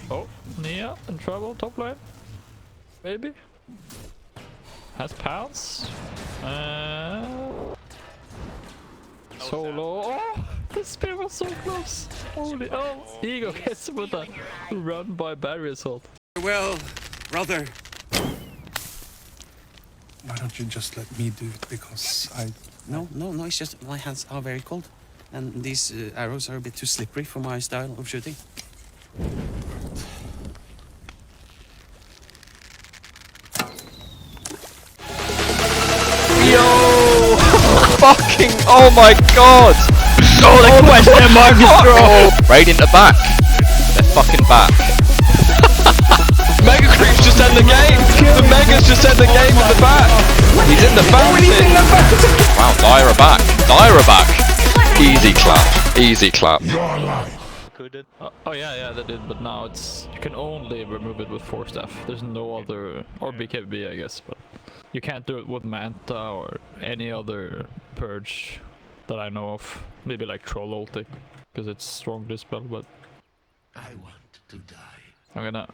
Oh, Nia in trouble, top lane. Maybe. Has pounce. Solo. Oh, the spear was so close. Holy. Oh, Ego gets with a run by barrier assault. Well, brother. Why don't you just let me do it? Because I... No, it's just my hands are very cold. And these arrows are a bit too slippery for my style of shooting. Yo! Fucking, oh my god! Oh, the question mark is thrown! Right in the back. They're fucking back. Mega Creep's just end the game! The Mega's just end the game in the back! He's in the fountain! Wow, Dire are back. Dire are back! Easy clap. Easy clap. Oh yeah, they did, but now you can only remove it with Force Staff. There's no other, or BKB I guess, but you can't do it with Manta or any other purge that I know of. Maybe like Troll ulti, because it's strong dispel, but I want to die. I'm gonna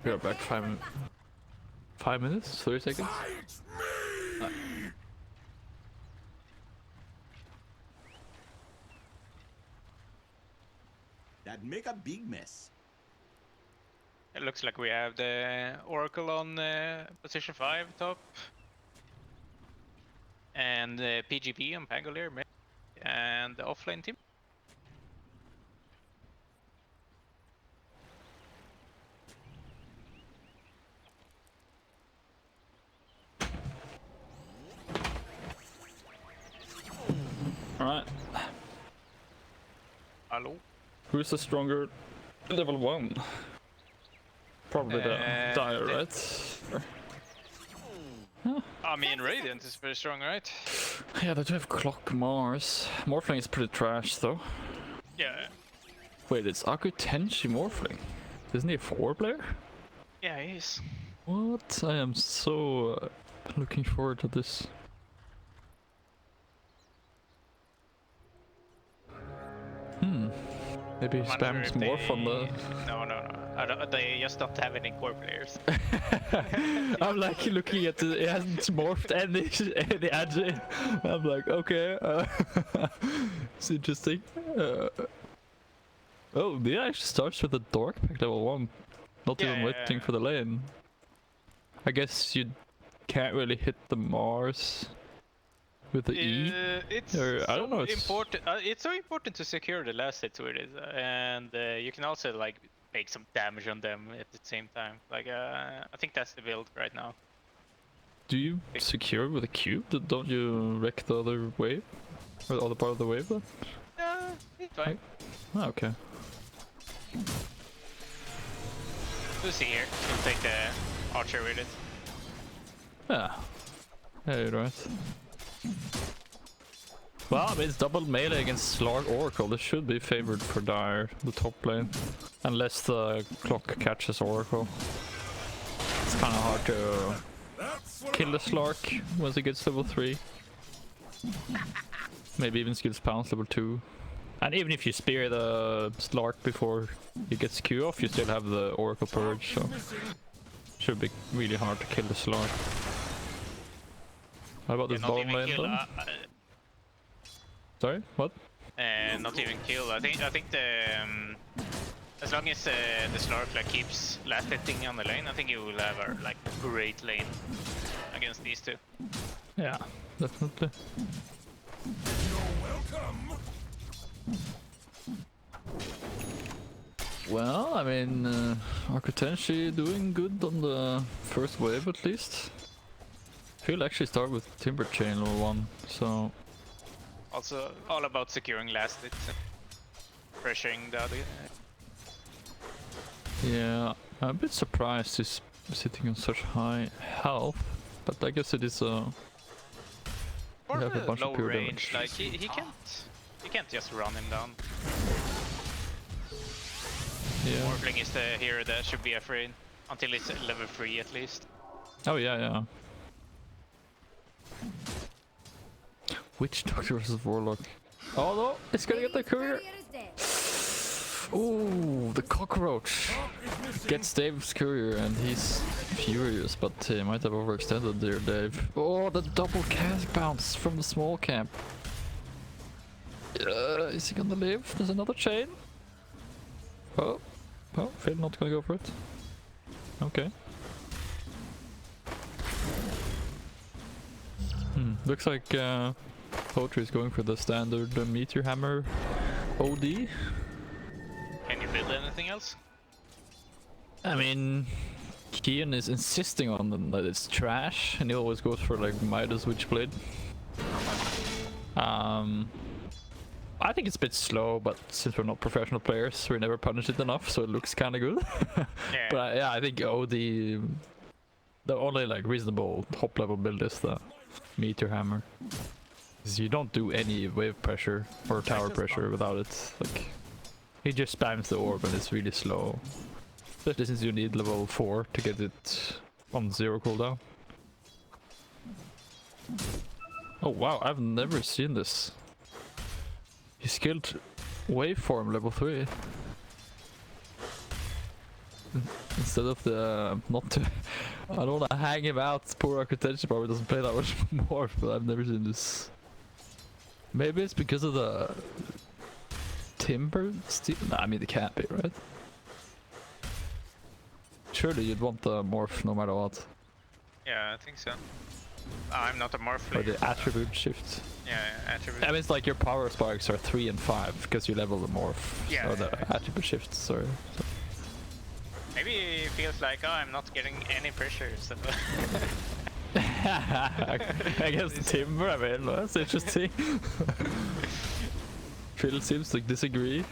go back 5 minutes, 30 seconds. That make a big mess. It looks like we have the Oracle on position 5 top. And PGP on Pangolier, and the offlane team. Alright. Hello? Who's the stronger level 1? Probably the Dire, right? I mean, Radiant is pretty strong, right? Yeah, they do have Clock Mars. Morphling is pretty trash though. Yeah. Wait, it's Akutenshi Morphling. Isn't he a 4-player? Yeah, he is. What? I am so looking forward to this. Maybe he spams Morph on the... No. They just don't have any core players. I'm like looking at the... It hasn't morphed any agi. I'm like, okay. It's interesting. Oh, it actually starts with a Dork Pack level 1. Not even waiting for the lane. I guess you can't really hit the Mars with the E. It's I don't know. Important. It's so important to secure the last hits with it, and you can also like make some damage on them at the same time. Like I think that's the build right now. Do you secure with a cube? Don't you wreck the other wave? Or the other part of the wave then? It's fine. Oh, okay. We'll see here. We'll take the archer with it. Yeah. Yeah, you're right. Well, I mean, it's double melee against Slark Oracle. This should be favored for Dire, the top lane. Unless the clock catches Oracle. It's kind of hard to kill the Slark once it gets level 3. Maybe even skills pounce level 2. And even if you spear the Slark before it gets Q off, you still have the Oracle Purge, so... Should be really hard to kill the Slark. How about this bottom lane then? Sorry, what? Not even kill. I think the as long as the Slark like keeps last hitting on the lane, I think you will have a like great lane against these two. Yeah, definitely. Well, I mean, Akutenshi doing good on the first wave at least. He'll actually start with Timber Chain level 1, so... Also, all about securing last hits and pressuring the other. Yeah, I'm a bit surprised he's sitting on such high health, but I guess it is a... Or have a bunch low of pure range, damage. like he can't just run him down. Yeah. Morphling is the hero that should be afraid until it's level 3 at least. Oh yeah, yeah. Witch Doctor versus Warlock. Oh no, it's gonna get the courier. Ooh, the cockroach gets Dave's courier and he's furious, but he might have overextended there, Dave. Oh, the double cast bounce from the small camp. Is he gonna live? There's another chain. Oh, Phil not gonna go for it. Okay. Looks like Poetry is going for the standard meteor hammer OD. Can you build anything else? I mean, Kian is insisting on them that it's trash, and he always goes for like Midas Witchblade. I think it's a bit slow, but since we're not professional players, we never punish it enough, so it looks kind of good. Yeah. But yeah, I think OD, the only like reasonable top level build is the meteor hammer. 'Cause you don't do any wave pressure or tower pressure without it. Like, he just spams the orb and it's really slow. Especially since you need level 4 to get it on 0 cooldown. Oh wow, I've never seen this. He skilled waveform level 3. Instead of the not to, I don't want to hang him out. Poor architecture probably doesn't play that much more, but I've never seen this. Maybe it's because of the timber steel. Nah, I mean it can't be, right? Surely you'd want the morph no matter what. Yeah, I think so. I'm not a morph Or player. the attribute shift. Yeah, attribute. I mean, it's like your power sparks are 3 and 5 because you level the morph. Yeah, Or the yeah. attribute shift, sorry. So. Maybe it feels like, oh, I'm not getting any pressure, so... I guess timber, I mean, that's interesting. Phil seems to disagree.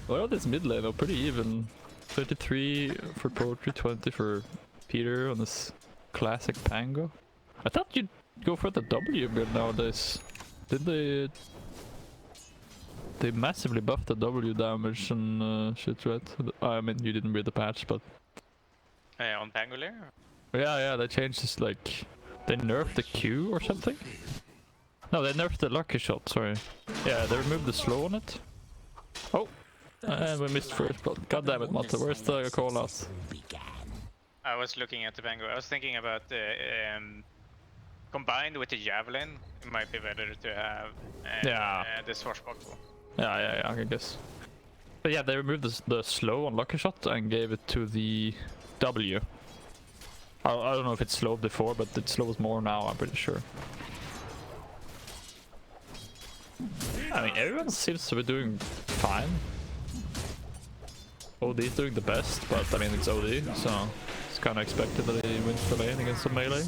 Well, this mid lane are pretty even. 33 for Poetry, 20 for Peter on this classic Pango. I thought you'd go for the W build nowadays. Did they... They massively buffed the W damage and shit, right? I mean, you didn't read the patch, but... on Pangolier? Yeah, they changed this, like... They nerfed the Q or something? No, they nerfed the lucky shot, sorry. Yeah, they removed the slow on it. Oh! And we missed first blood. God damn it, Matte, where's the call out? I was looking at the Pango. I was thinking about the... combined with the Javelin, it might be better to have the Swashbuckle. Yeah, I guess. But yeah, they removed the slow on lucky shot and gave it to the W. I don't know if it slowed before, but it slows more now, I'm pretty sure. I mean, everyone seems to be doing fine. OD is doing the best, but I mean, it's OD, so it's kind of expected that he wins the lane against the melee.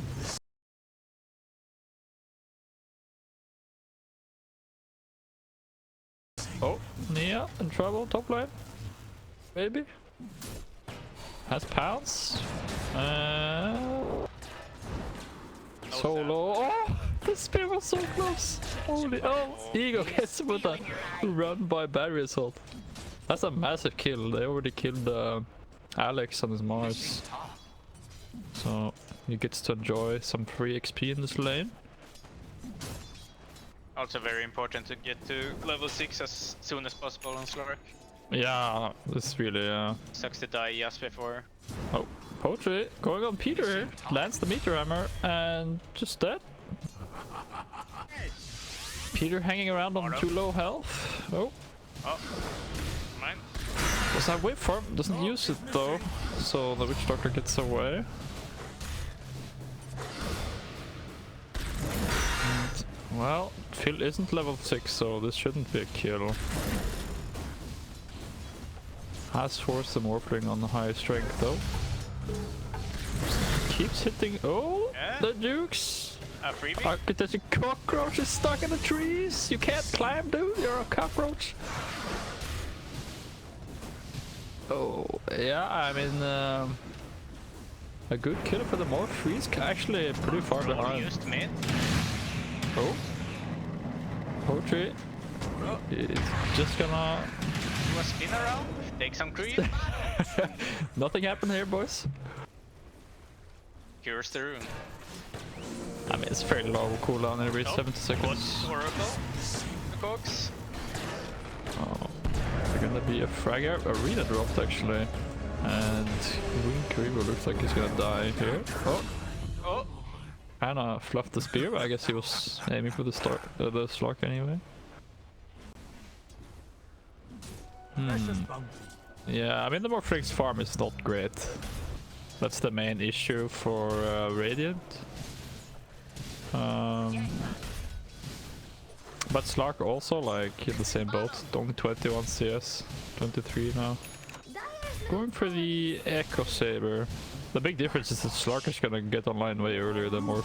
Oh, Nia in trouble, top lane. Maybe. Has pounce. Solo. Oh, the spear was so close. Holy, oh, Ego gets with a run by barrier assault. That's a massive kill. They already killed Alex on his Mars. So he gets to enjoy some free XP in this lane. Also very important to get to level 6 as soon as possible on Slark. Yeah, this really Sucks to die just before. Oh, Poetry going on Peter here. Lands the meteor hammer and just dead. Peter hanging around on too low health. Oh. Oh. Mine. Does that waveform? Doesn't use it though. So the Witch Doctor gets away. And, well, Phil isn't level 6, so this shouldn't be a kill. Has forced the Morphling on the high strength though. Keeps hitting. Oh, Yeah. the Dukes! A freebie? Architecture cockroach is stuck in the trees! You can't climb, dude! You're a cockroach! Oh, yeah, I mean, a good kill for the Morph. He's actually pretty far behind. Used mid. Oh. Poetry. Oh. It's just gonna... Do a spin around. Take some creep. Nothing happened here, boys. Cures the rune. I mean, it's fairly low cooldown every Oh, 70 seconds. Oracle. The Cox. Oh. gonna be a frag arena dropped actually. And Wink Reaver looks like he's gonna die here. Oh! Oh! Kinda fluffed the spear, but I guess he was aiming for the Slark anyway. Yeah, I mean the Morphling's farm is not great. That's the main issue for Radiant. But Slark also like in the same boat, only 21 CS, 23 now. Going for the Echo Saber. The big difference is that Slark is gonna get online way earlier than Morph.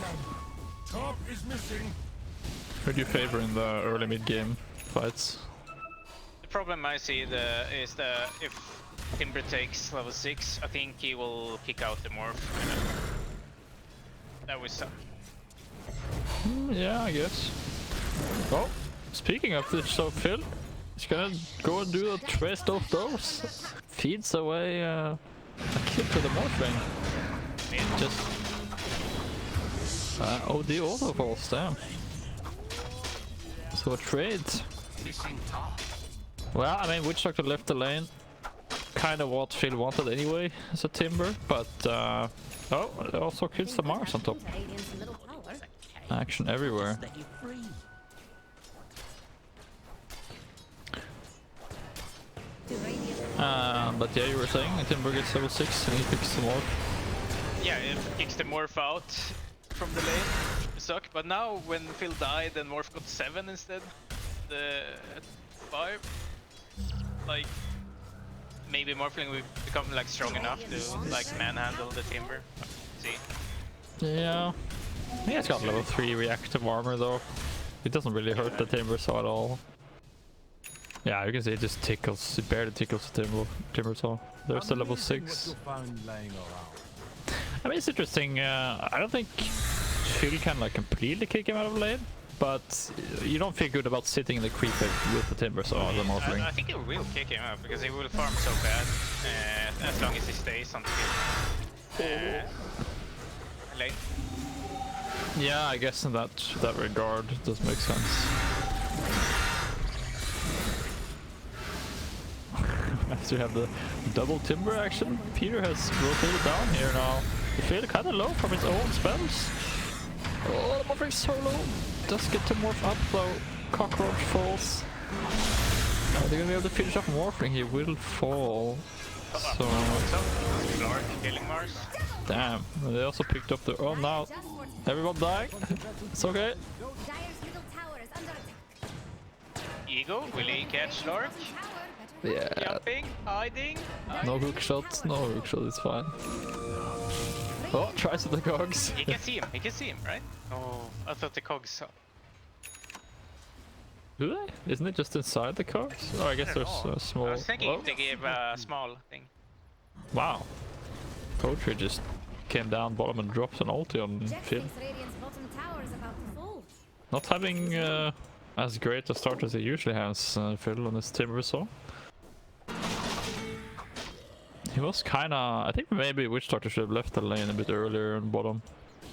Who do you favor in the early mid game fights? The problem I see is that if Timber takes level 6, I think he will kick out the Morph. That would suck. Yeah, I guess. Oh, speaking of this, so Phil is gonna go and do a twist of those. Feeds away a kill to the Morphling. Just OD auto falls, damn. So a trade. Well, I mean, Witch Doctor left the lane. Kind of what Phil wanted anyway as a Timber, but oh, it also kills the Mars on top. Action everywhere. But yeah, you were saying Timber gets level 6 and he picks the Morph. Yeah, it kicks the Morph out from the lane. It sucked, but now when Phil died and Morph got 7 instead, the 5, like maybe Morphling will become like strong enough to like manhandle the Timber. See? Yeah. He has got level 3 reactive armor though. It doesn't really hurt the Timber Saw at all. Yeah, you can see it just tickles, it barely tickles the Timber Saw. There's the level 6. I mean, it's interesting, I don't think Phil can like completely kick him out of lane, but you don't feel good about sitting in the creep with the Timber Saw as a Morphling. I think it will kick him out because he will farm so bad as long as he stays on the lane. Yeah, I guess in that regard, it does make sense. As you have the double Timber action, Peter has rotated down here now. He failed kind of low from his own spells. Oh, the Morphling's so low. Does get to morph up though. Cockroach falls. Are they gonna be able to finish off Morphling? He will fall. So Clark killing Mars. damn. They also picked up the. Oh, now everyone dying. It's okay. Eagle, will he catch Lark? Yeah. Jumping, hiding. No hook shot. No hook shot. It's fine. Oh, tries with the cogs. He can see him, right? Oh, I thought the cogs saw. Do they? Isn't it just inside the cogs? Oh, I guess there's a small. I was thinking if they gave a small thing. Wow. Poetry just came down bottom and dropped an ulti on Phil. Not having as great a start as he usually has, Phil, on his Timber Saw. He was kinda... I think maybe Witch Doctor should have left the lane a bit earlier on bottom.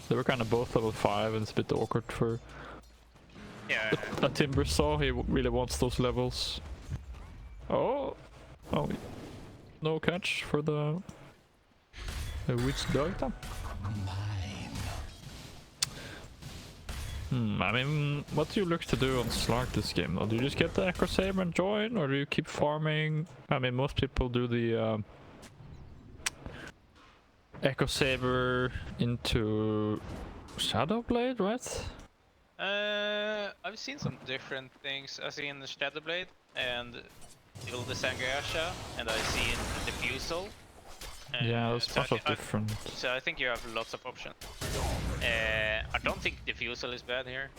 They were kinda both level 5 and it's a bit awkward for a Timber Saw. He really wants those levels. Oh! Oh, no catch for the Witch Doctor. I mean, what do you look to do on Slark this game though? Do you just get the Echo Saber and join, or do you keep farming? I mean, most people do the Echo Saber into Shadow Blade, right? I've seen some different things. I've seen the Shadow Blade and the Sangayasha, and I've seen the Diffusal. Yeah, there's a bunch of different. So I think you have lots of options. I don't think Diffusal is bad here.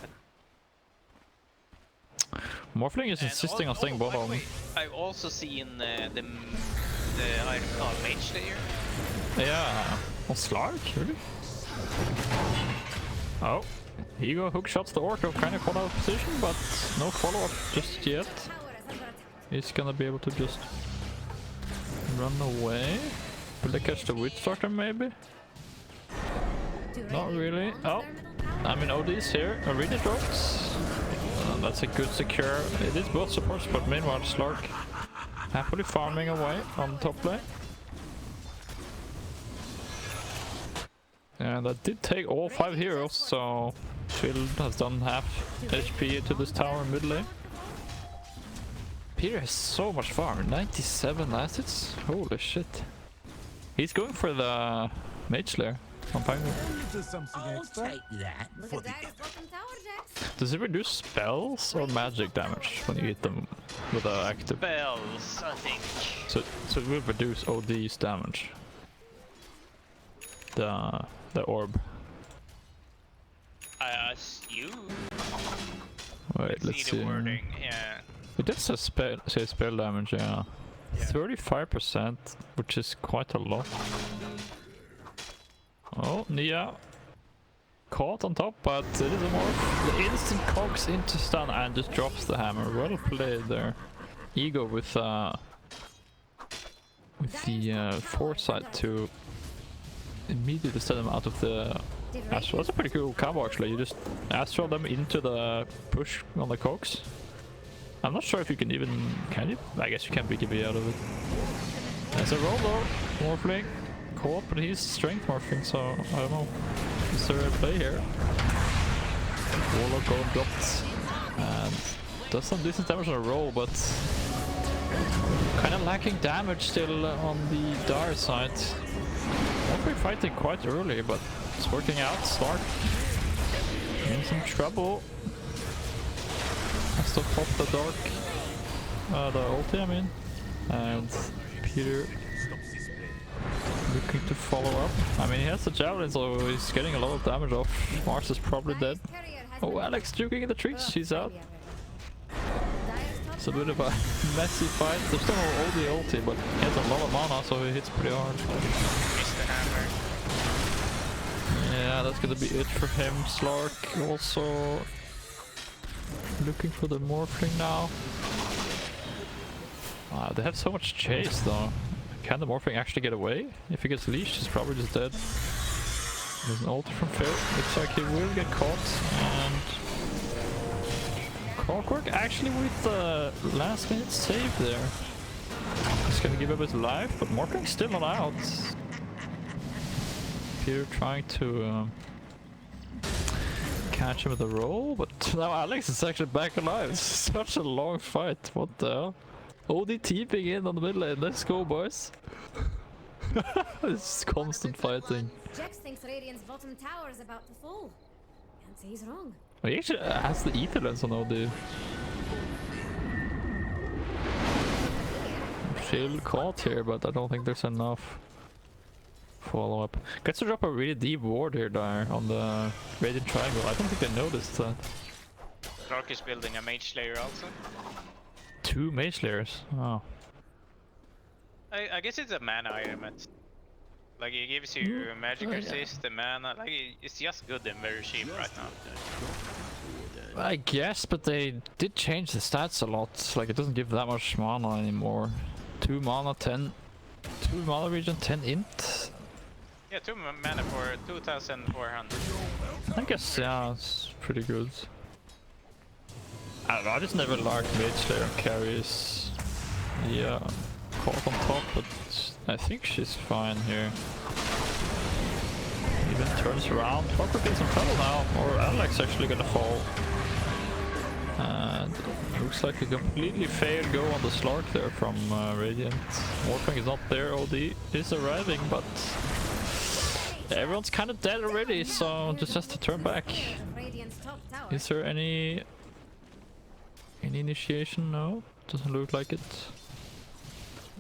Morphling is insisting on staying bottom. I've also seen the Iron Call Mage there. Yeah, on Slark, really? Oh, Ego hook shots the Orc, kind of caught out of position, but no follow-up just yet. He's gonna be able to just run away. Will they catch the Witch Doctor maybe? Not really. Oh, I mean OD's here. Arena drops. That's a good secure. It is both supports, but meanwhile Slark happily farming away on the top lane. And that did take all 5 heroes, so Shield has done half HP to this tower in mid lane. Peter has so much farm, 97 assets? Holy shit. He's going for the Mage Slayer on Pango. I'll take that for the Does it reduce spells or magic damage when you hit them with an active? Spells, I think. So it will reduce OD's damage. The orb. I assume. Wait, let's see. The wording, yeah. It does say spell damage, yeah. 35%, which is quite a lot. Oh, Nia caught on top, but it is a morph. The instant cogs into stun and just drops the hammer. Well played there. Ego with the foresight to immediately send them out of the Astral. That's a pretty cool combo actually. You just Astral them into the push on the cogs. I'm not sure if you can even... Can you? I guess you can BKB out of it. There's a roll though. Morphling. Caught, but he's strength morphing, so I don't know. Is there a play here? Warlock going dropped. And does some decent damage on a roll, but kind of lacking damage still on the Dire side. Morphling fighting quite early, but it's working out. Start in some trouble. Has to pop the dark, the ulti I mean, and Peter looking to follow up. I mean he has the javelin, so he's getting a lot of damage off. Mars is probably dead. Oh, Alex juking in the trees, she's out. It's a bit of a messy fight. There's still no ulti, but he has a lot of mana, so he hits pretty hard. Missed the hammer. Yeah, that's gonna be it for him. Slark also looking for the Morphling now. Wow, they have so much chase though. Can the Morphling actually get away? If he gets leashed, he's probably just dead. There's an ult from Phil. Looks like he will get caught. And Clockwork actually with the last minute save there. He's gonna give up his life, but Morphling's still not out. Peter trying to catch him with a roll, but now Alex is actually back alive. It's such a long fight. What the hell? OD TPing in on the mid lane. Let's go, boys. It's constant fighting. Jax thinks Radiant's bottom tower is about to fall. Can't say he's wrong. Oh, he actually has the ether lens on OD. Shield caught here, but I don't think there's enough follow up. Gets to drop a really deep ward here there on the Radiant Triangle. I don't think they noticed that. Dark is building a Mage Slayer also. 2 Mage Slayers. Oh. I guess it's a mana item. Like it gives you magic resist, the mana. Like it's just good and very cheap right now. I guess, but they did change the stats a lot. Like it doesn't give that much mana anymore. 2 mana, 10. 2 mana region, 10 int. Yeah, 2 mana for 2,400. I guess, yeah, it's pretty good. I don't know, I just never liked Mage Slayer carries. Yeah, caught on top, but I think she's fine here. Even turns around. Clockwork in some trouble now, or Alex actually gonna fall. And looks like a completely failed go on the Slark there from Radiant. Morphling is not there, OD is arriving, but everyone's kind of dead already, so just has to turn back. Is there any initiation? No, doesn't look like it.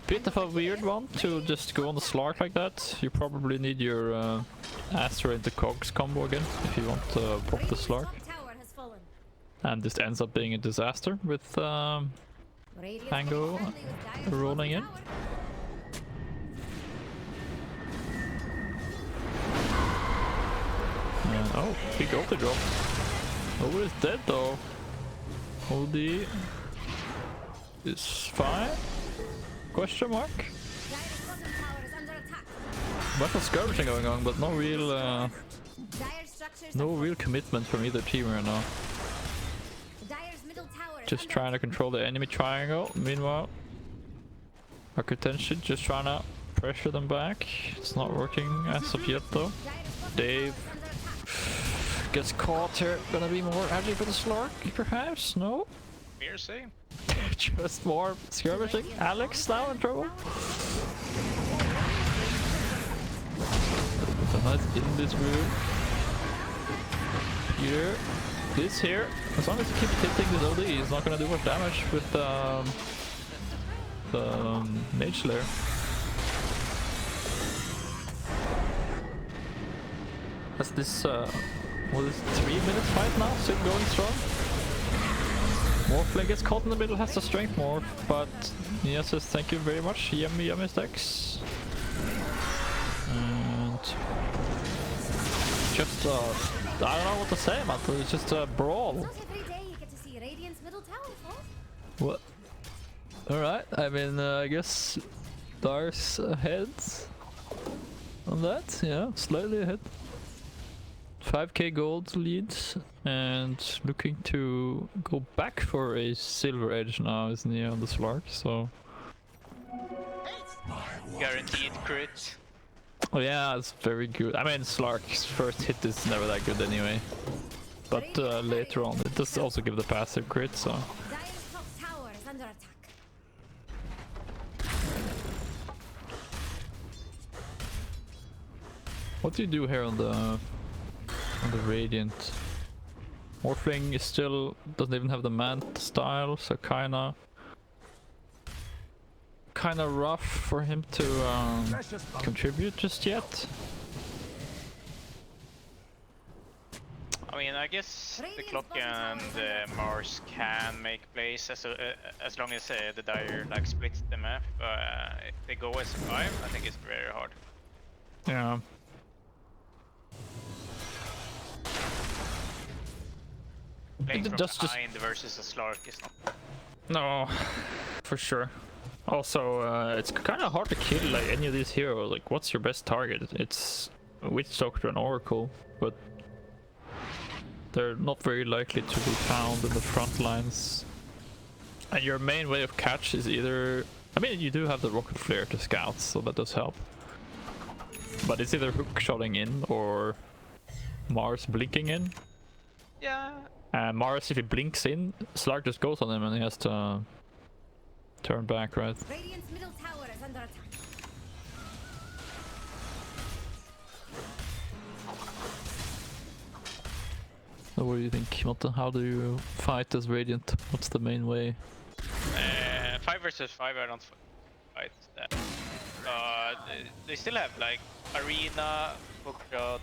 Bit of a weird one to just go on the Slark like that. You probably need your Astra into Cogs combo again if you want to pop the Slark. And this ends up being a disaster with Pango rolling in. And, oh, big ulti drop. Over is dead though. OD is fine? Question mark? Bunch of skirmishing going on, but no real commitment from either team right now. Just trying to control the enemy triangle. Meanwhile, Architecture just trying to pressure them back. It's not working as of yet though. Dave gets caught here. Gonna be more heavy for the Slark, perhaps? No? We're saying. Just more skirmishing. Alex now in trouble. So nice in this room. Here. This here. As long as he keeps hitting this OD, he's not gonna do much damage with the Mage Slayer. That's this, what is it, 3-minute fight now? Still going strong. Morphling gets caught in the middle, has the strength morph, but Nia says thank you very much, yummy yummy stacks. And just, I don't know what to say about it, it's just a brawl. Not every day you get to see Radiant's middle tower fall. What? Alright, I mean, I guess Dar's ahead on that, yeah, slightly ahead. 5k gold lead, and looking to go back for a silver edge now, isn't he, on the Slark, so... Guaranteed crit. Oh yeah, it's very good. I mean, Slark's first hit is never that good anyway. But later on, it does also give the passive crit, so... Dire's top tower is under attack. What do you do here on the Radiant? Morphling is still doesn't even have the Mant style, so kinda rough for him to contribute just yet. I mean, I guess the Clock and Mars can make plays as long as the Dire like splits the map. If they go as a 5, I think it's very hard. Yeah. Playing from Just behind versus a Slark is not. no, for sure. Also, it's kind of hard to kill like any of these heroes. Like, what's your best target? It's Witch Doctor and Oracle, but they're not very likely to be found in the front lines. And your main way of catch is either... I mean, you do have the Rocket Flare to scout, so that does help. But it's either hook shotting in or Mars blinking in. Yeah. Mars, if he blinks in, Slark just goes on him and he has to turn back, right? Radiant's middle tower is under attack. So what do you think, Motta? How do you fight as Radiant? What's the main way? 5 versus 5, I don't fight that. They still have like Arena, Hookshot,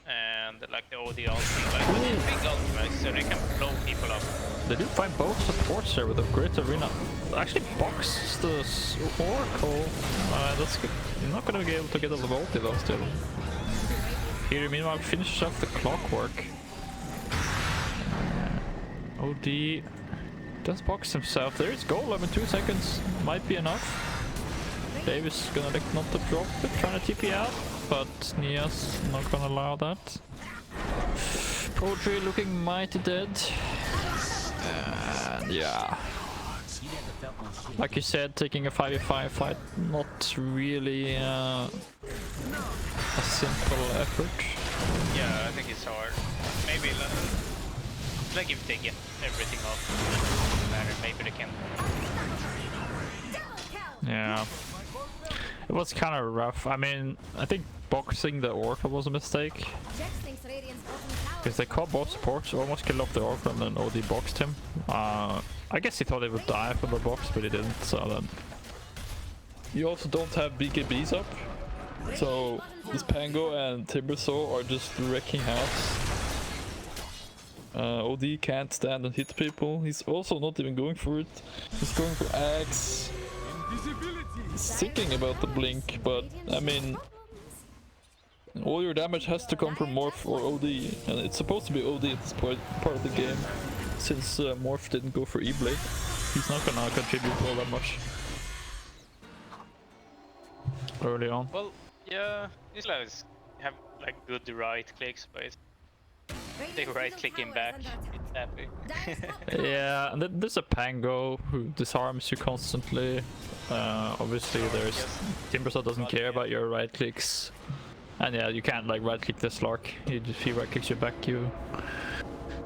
and like the OD ulti, like big ultimates, so they can blow people up. They do find both supports there with a great Arena. Actually box the Oracle. That's good. You're not gonna be able to get a ulti though still. Here, meanwhile, finishes off the Clockwork. OD does box himself. There is goal, 2 seconds. Might be enough. Davis gonna like not to drop it, trying to TP out, but Nia's not gonna allow that. Poetry looking mighty dead. And yeah. Like you said, taking a 5v5 fight, not really a simple effort. Yeah, I think it's hard. Maybe like if they get everything off, maybe they can. Yeah. It was kind of rough. I mean, I think boxing the Oracle was a mistake. Because they caught both supports, almost killed off the Oracle and then OD boxed him. I guess he thought he would die from the box, but he didn't, so then... You also don't have BKBs up. So, this Pango and Timbersaw are just wrecking house. OD can't stand and hit people. He's also not even going for it. He's going for Axe. He's thinking about the blink, but I mean, all your damage has to come from Morph or OD, and it's supposed to be OD at this part of the game, since Morph didn't go for E-Blade. He's not gonna contribute all that much early on. Well, yeah, these guys have like good right clicks, but they right clicking back, Happy. Yeah, and then there's a Pango who disarms you constantly. Obviously, there's Timbersaw doesn't care about your right clicks, and yeah, you can't like right click the Slark. If he right clicks you back, you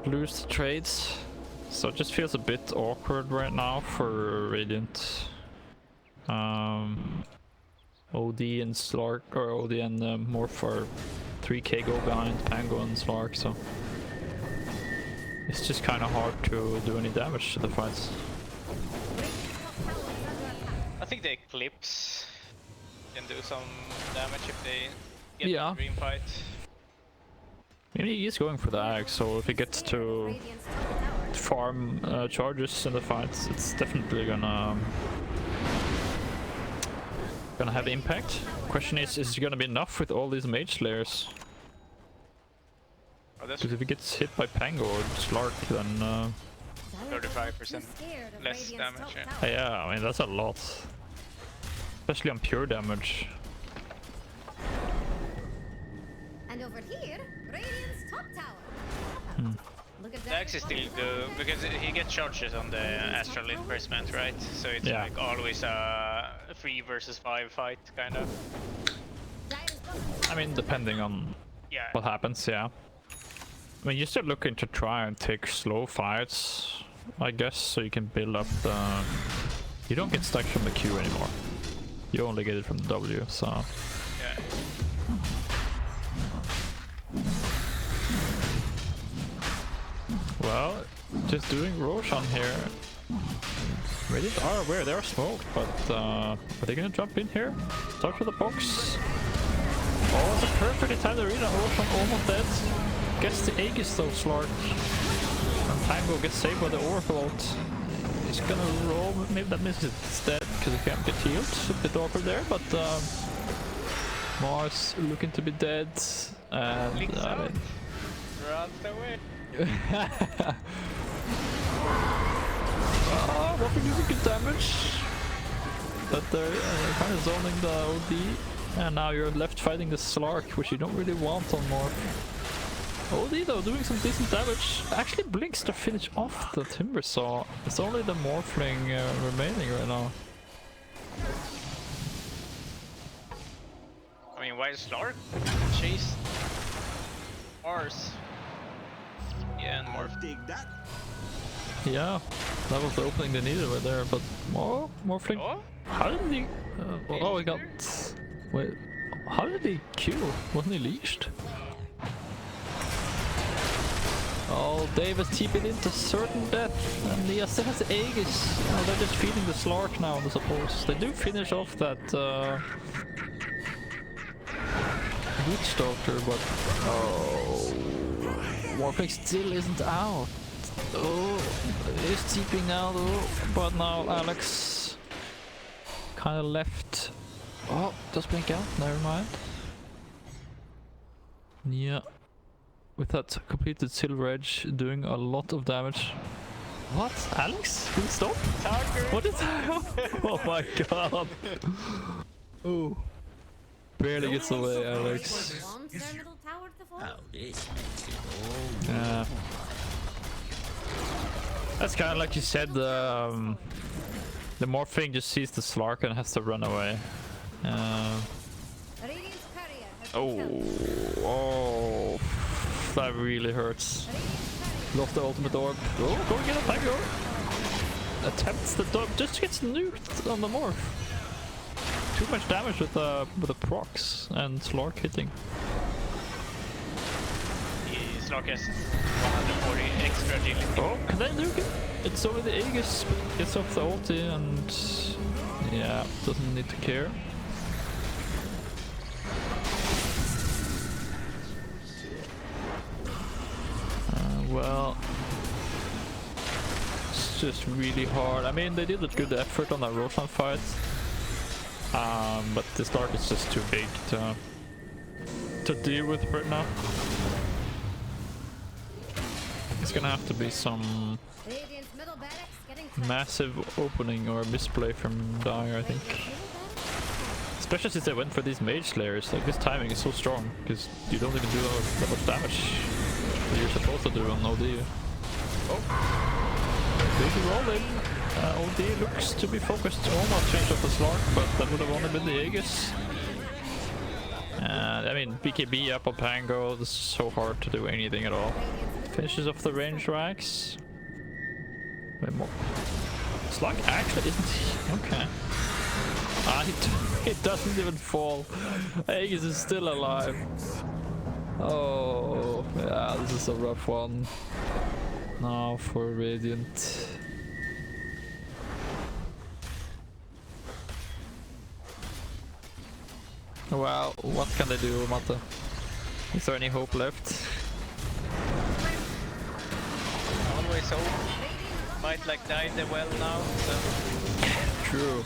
lose the trades. So it just feels a bit awkward right now for Radiant. OD and Slark, or OD and Morph are 3k go behind Pango and Slark, so it's just kind of hard to do any damage to the fights. I think the Eclipse can do some damage if they get Yeah. the dream fight. Maybe he's going for the axe, so if he gets to Radiant's top tower. farm charges in the fights, it's definitely gonna have impact. Question is it gonna be enough with all these mage slayers? Oh, that's Because if he gets hit by Pango or Slark, then 35% less damage, yeah. yeah, I mean that's a lot, especially on pure damage. And over here, Radiant's top tower. Look at The axe is still good because he gets charges on the Astral Imprisonment, right? So it's Yeah. like always a 3 versus 5 fight, kind of. I mean, depending on Yeah. what happens, yeah. I mean, you're still looking to try and take slow fights, I guess, so you can build up the... You don't get stacks from the Q anymore. You only get it from the W, so... Yeah. Well, just doing Roshan here. Radiant are aware they are smoked, but are they gonna jump in here? Start with the box. Oh, it's a perfectly timed arena. Roshan almost dead. Gets the Aegis though, Slark. And Pango gets saved by the Overfloat. He's gonna roll, maybe that misses it instead, because he can't get healed. A bit awkward there, but Mars looking to be dead. And Blinks out. Runs away. What we're doing good damage. But they're kind of zoning the OD. And now you're left fighting the Slark, which you don't really want on more. OD though, doing some decent damage. Actually blinks to finish off the Timbersaw. It's only the Morphling remaining right now. I mean, why is Slark chase Mars? Yeah, and Morph. Dig that. Yeah, that was the opening they needed right there, but Morphling. Oh? How did he... oh, he got... Wait, how did he kill? Wasn't he leashed? Oh, Davis TP'd into certain death, and he still has Aegis. Oh, they're just feeding the Slark now, I suppose. They do finish off that Witch Doctor, but oh, Morphling still isn't out. Oh, he's TPing now though, but now Alex kind of left. Oh, does blink out? Never mind. Yeah. With that completed Silver Edge doing a lot of damage. What? Alex? Didn't stop? What is that? Oh my god. Oh. Barely gets away, Alex. Wants their middle tower to fall. Oh, this makes it all. Yeah. That's kind of like you said, the Morphling just sees the Slark and has to run away. Radiant's courier has been killed. Oh, that really hurts. Lost the ultimate orb. Oh, go get a Pango. Attempts the dog, just gets nuked on the Morph. Too much damage with the procs and Slark hitting. Slark has 140 extra agility. Oh, can they nuke it? It's only the Aegis, but gets off the ulti and yeah, doesn't need to care. Well, it's just really hard. I mean, they did a good effort on that Roshan fight, but the Slark is just too big to deal with right now. It's gonna have to be some Radiant's middle barracks getting close. massive opening or misplay from Dire, I think. Radiant's middle barracks? Especially since they went for these mage slayers. Like, this timing is so strong because you don't even do that much damage that you're supposed to do on OD. Big roll in. OD looks to be focused almost change of the Slark, but that would have only been the Aegis. I mean, BKB up on Pango, this is so hard to do anything at all. Finishes off the range racks. Wait, more. Slark actually isn't... Okay. It doesn't even fall. Aegis is still alive. Oh, yeah, this is a rough one. Now for Radiant. Well, what can they do, Mata? Is there any hope left? Always hope. Might like die in the well now, so... True.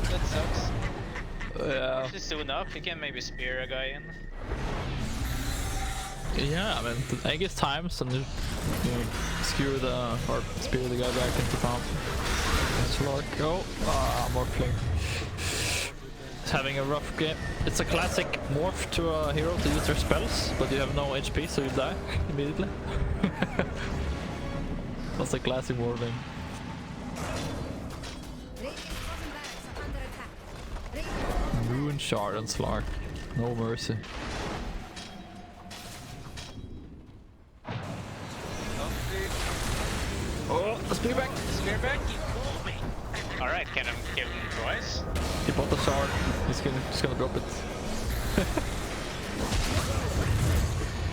That sucks. Yeah. This is soon up, you can maybe spear a guy in. Yeah, I mean, I guess times and you know, skewer the or spear the guy back into pump. Slark, morphling. It's having a rough game. It's a classic morph to a hero to use their spells, but you have no HP, so you die immediately. That's a classic morphling. Moon Shard and Slark, no mercy. Oh, spear back! Spear back! Alright, can I kill him twice? He bought the shard, he's just gonna drop it.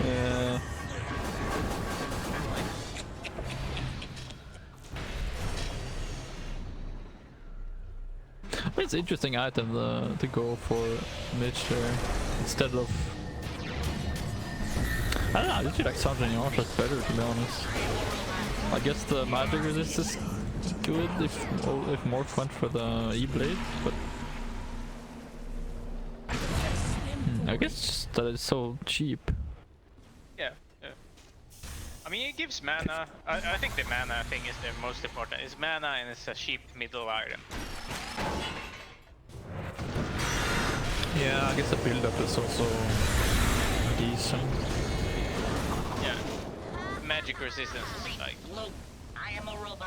Yeah. It's an interesting item to go for Mitch there instead of... I don't know, I just feel like Sandra Yards is better, to be honest. I guess the magic resist is good if Morph went for the E-Blade, but... I guess that it's so cheap. Yeah, yeah. I mean, it gives mana. I think the mana thing is the most important. It's mana and it's a cheap middle item. Yeah, I guess the build-up is also decent. Yeah. Magic resistance is like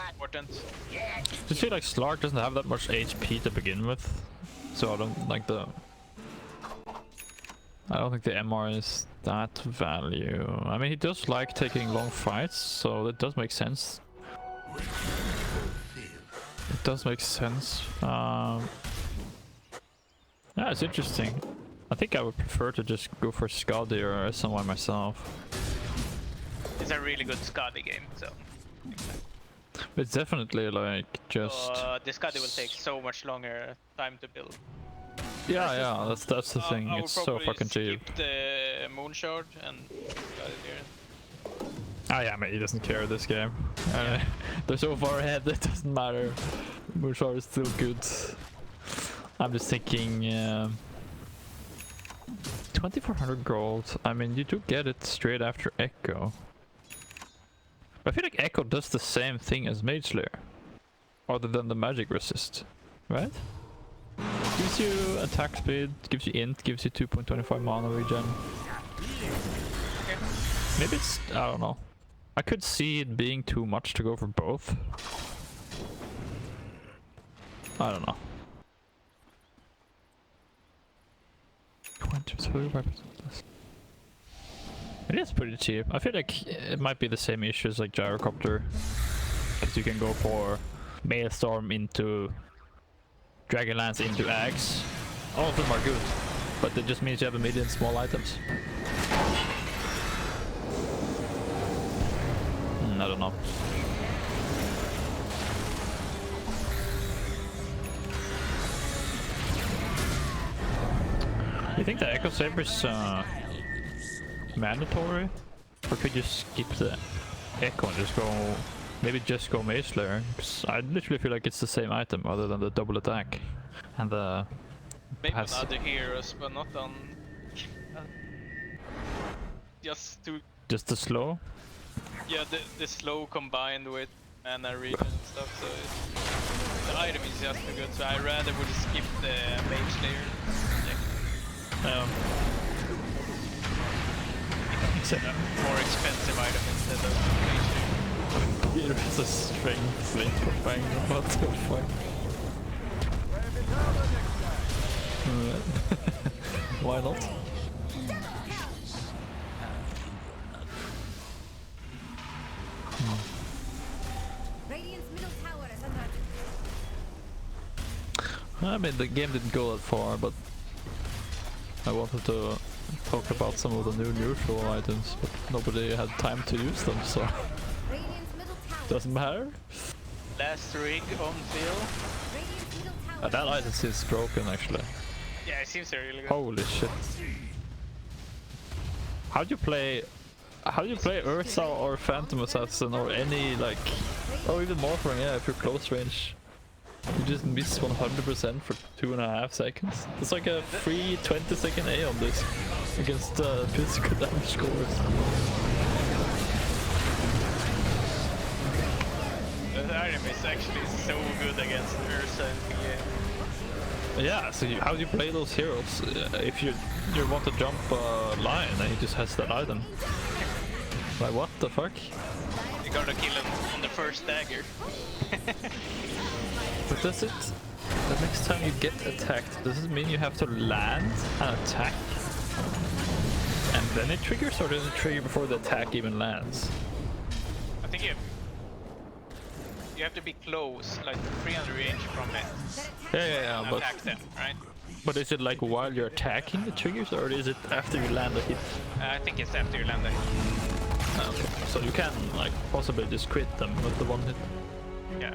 important. I just feel like Slark doesn't have that much HP to begin with, so I don't like the... I don't think the MR is that value. I mean, he does like taking long fights, so that does make sense. It does make sense. Yeah, it's interesting. I think I would prefer to just go for Skadi or SMY myself. It's a really good Skadi game, so... It's definitely like just... the Skadi will take so much longer time to build. Yeah, that's the thing. It's so fucking cheap. Skip the Moon Shard and Skadi here. Ah, yeah, man, he doesn't care this game. They're so far ahead, it doesn't matter. Moon Shard is still good. I'm just thinking... 2400 gold. I mean, you do get it straight after Echo. I feel like Echo does the same thing as Mage Slayer, other than the magic resist, right? Gives you attack speed, gives you int, gives you 2.25 mana regen. Okay. Maybe it's... I don't know. I could see it being too much to go for both. I don't know. 25% less. It is pretty cheap. I feel like it might be the same issues like Gyrocopter, because you can go for Maelstrom into Dragonlance into Axe. All of them are good, but it just means you have a million small items. I don't know. You think the Echo Saber is mandatory? Or could you skip the Echo and just go... Maybe just go Mage Slayer? Because I literally feel like it's the same item other than the double attack. And the... Maybe on other heroes, but not on... just to... Just the slow? Yeah, the slow combined with mana regen and stuff, so the item is just too good, so I rather would skip the Mage Slayer. It's a more expensive item instead of nature. it's a strength thing for bang. What the fuck? Why not? Radiant's middle tower is under attack. I mean, the game didn't go that far, but I wanted to talk about some of the new neutral items, but nobody had time to use them, so Radiant's middle tower. doesn't matter. Last rig on field. Radiant's middle tower. That item is broken, actually. Yeah, it seems really good. Holy shit! How do you play Ursa or Phantom Assassin or any like, or even Morphling? Yeah, if you're close range, you just miss 100% for 2.5 seconds. It's like a free 20-second A on this against physical damage scores. The item is actually so good against Ursa in the game. Yeah, so how do you play those heroes? If you want to jump line and he just has that item. Like what the fuck? You gotta kill him on the first dagger. But does it, the next time you get attacked, does it mean you have to land and attack? And then it triggers, or does it trigger before the attack even lands? I think you have to be close, like 300 range from it. Yeah, but Attack them, right? is it like while you're attacking the triggers, or is it after you land a hit? I think it's after you land it. Ah, okay. So you can like possibly just crit them with the one hit. Yeah.